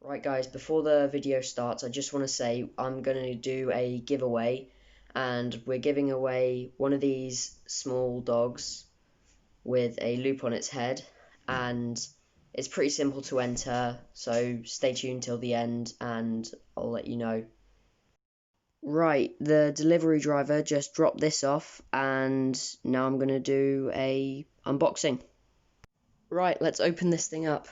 Right guys, before the video starts, I just want to say I'm going to do a giveaway, and we're giving away one of these small dogs with a loop on its head, and it's pretty simple to enter, so stay tuned till the end and I'll let you know. Right, the delivery driver just dropped this off and now I'm going to do a unboxing. Right, let's open this thing up.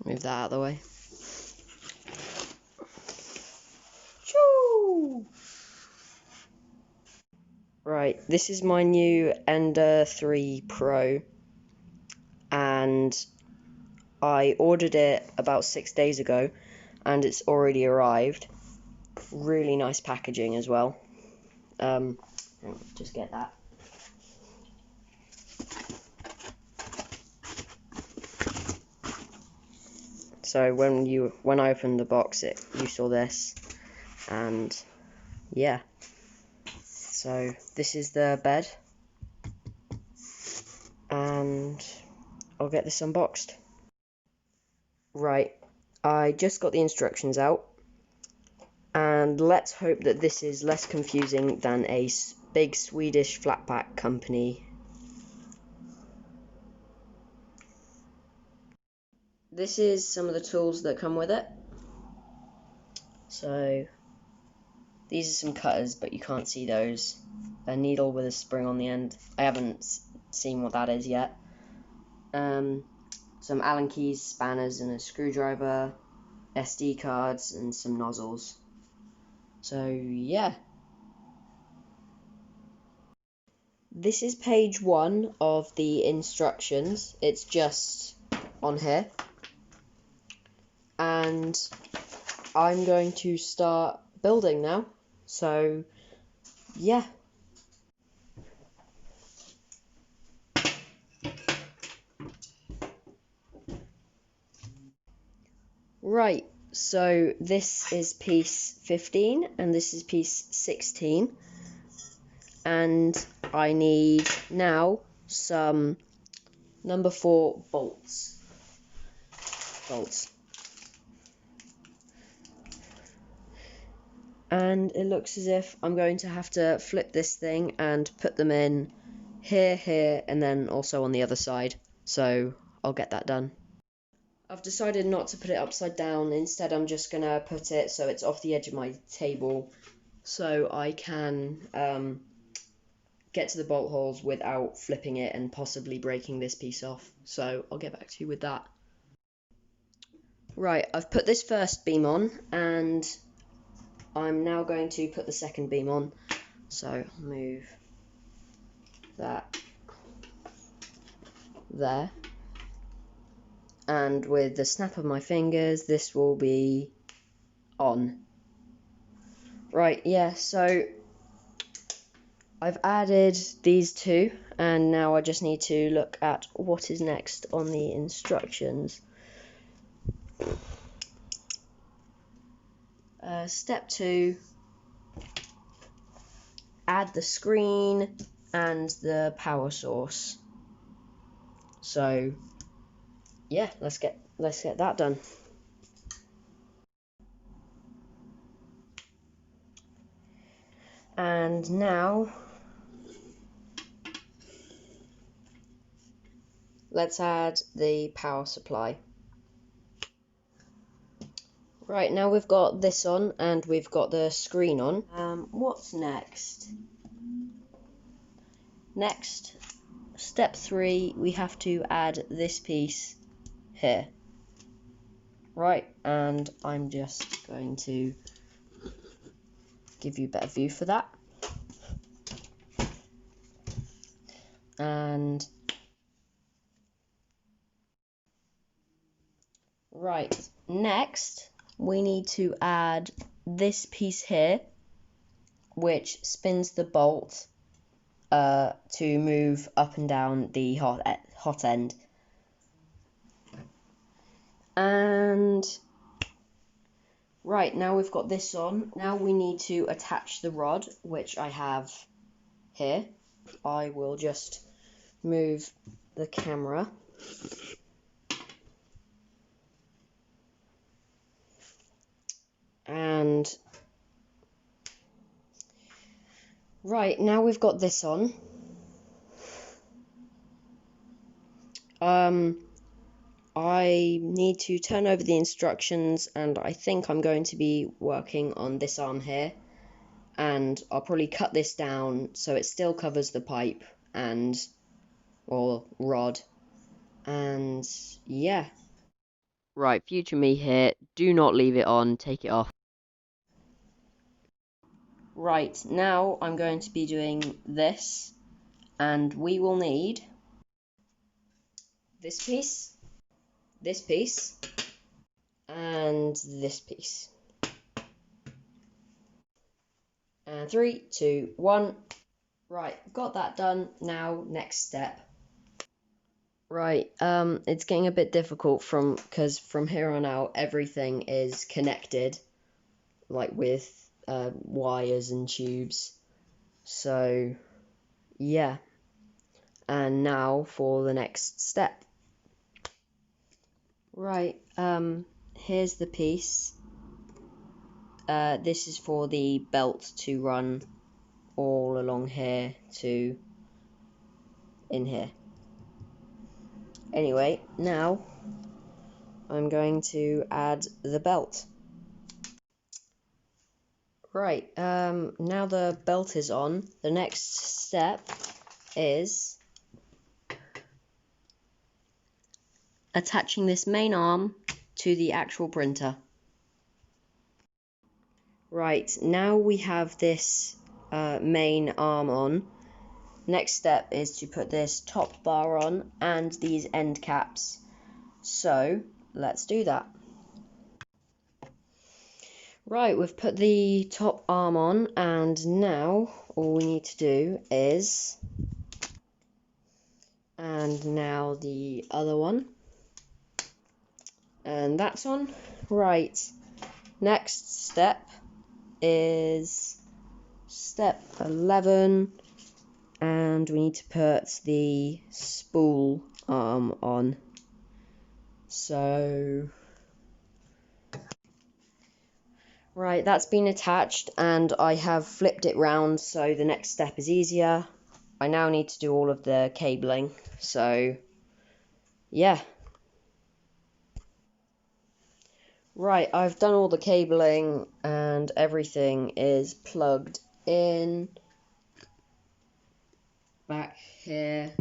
Move that out of the way. Choo! Right, this is my new Ender 3 Pro, and I ordered it about 6 days ago, and it's already arrived. Really nice packaging as well. Just get that. So when I opened the box, you saw this, and yeah. So this is the bed, and I'll get this unboxed. Right, I just got the instructions out, and let's hope that this is less confusing than a big Swedish flat pack company. This is some of the tools that come with it. So these are some cutters, but you can't see those. A needle with a spring on the end. I haven't seen what that is yet. Some Allen keys, spanners, and a screwdriver, SD cards, and some nozzles. So yeah. This is page 1 of the instructions. It's just on here. And I'm going to start building now. So yeah. Right, so this is piece 15 and this is piece 16, and I need now some number 4 bolts. And it looks as if I'm going to have to flip this thing and put them in here, and then also on the other side. So I'll get that done. I've decided not to put it upside down. Instead, I'm just going to put it so it's off the edge of my table, so I can get to the bolt holes without flipping it and possibly breaking this piece off. So I'll get back to you with that. Right, I've put this first beam on, and I'm now going to put the second beam on. So move that there. And with the snap of my fingers, this will be on. Right, yeah, so I've added these two, and now I just need to look at what is next on the instructions. Step 2, add the screen and the power source. So yeah, let's get that done. And now let's add the power supply. Right, now we've got this on and we've got the screen on. What's next? Next, step 3, we have to add this piece here. Right, and I'm just going to give you a better view for that. And right, next we need to add this piece here, which spins the bolt to move up and down the hot end. And right, now we've got this on. Now we need to attach the rod, which I have here. I will just move the camera. And right, now we've got this on. I need to turn over the instructions, and I think I'm going to be working on this arm here, and I'll probably cut this down so it still covers the pipe or rod, and yeah. Right, future me here, do not leave it on, take it off. Right, now I'm going to be doing this, and we will need this piece, and this piece. And 3, 2, 1. Right, got that done. Now, next step. Right, it's getting a bit difficult because from here on out, everything is connected, like with wires and tubes. So, yeah. And now for the next step. Right, here's the piece. This is for the belt to run all along here to in here. Anyway, now I'm going to add the belt. Right, now the belt is on, the next step is attaching this main arm to the actual printer. Right, now we have this main arm on. Next step is to put this top bar on and these end caps. So, let's do that. Right, we've put the top arm on, and now all we need to do is... And now the other one. And that's on. Right, next step is step 11, and we need to put the spool arm on. So, right, that's been attached, and I have flipped it round, so the next step is easier. I now need to do all of the cabling, so yeah. Right, I've done all the cabling and everything is plugged in. Back here,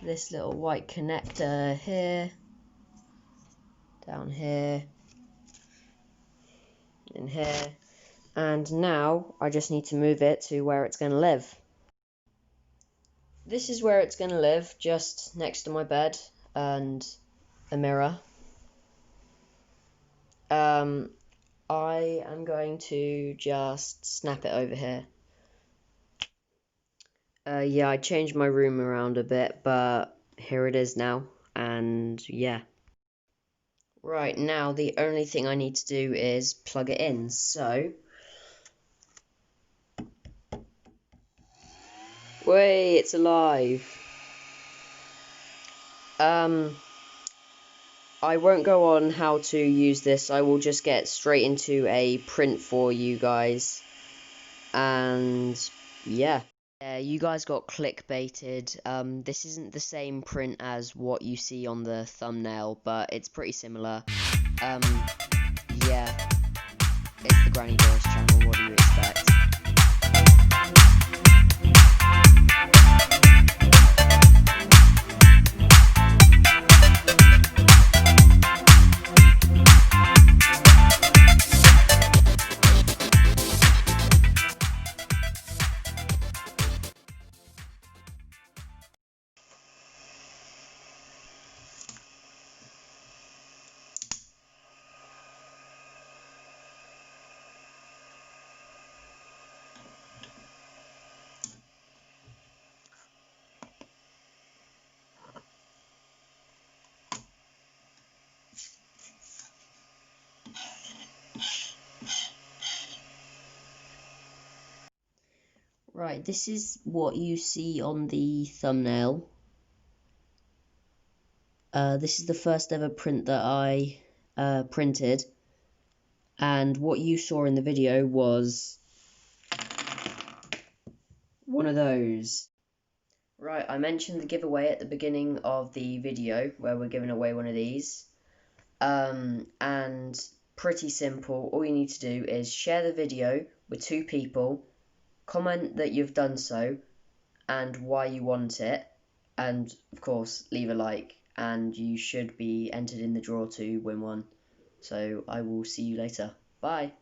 this little white connector here, down here, in here, and now I just need to move it to where it's going to live. This is where it's going to live, just next to my bed and a mirror. I am going to just snap it over here. Yeah, I changed my room around a bit, but here it is now, and yeah. Right, now the only thing I need to do is plug it in, so... Wait, it's alive! I won't go on how to use this, I will just get straight into a print for you guys. And yeah. You guys got clickbaited. This isn't the same print as what you see on the thumbnail, but it's pretty similar. Yeah. It's the Granny Doris channel, what do you expect? Right, this is what you see on the thumbnail. This is the first ever print that I printed, and what you saw in the video was one of those. Right, I mentioned the giveaway at the beginning of the video where we're giving away one of these. And pretty simple. All you need to do is share the video with 2 people, comment that you've done so and why you want it, and of course leave a like, and you should be entered in the draw to win one. So I will see you later. Bye.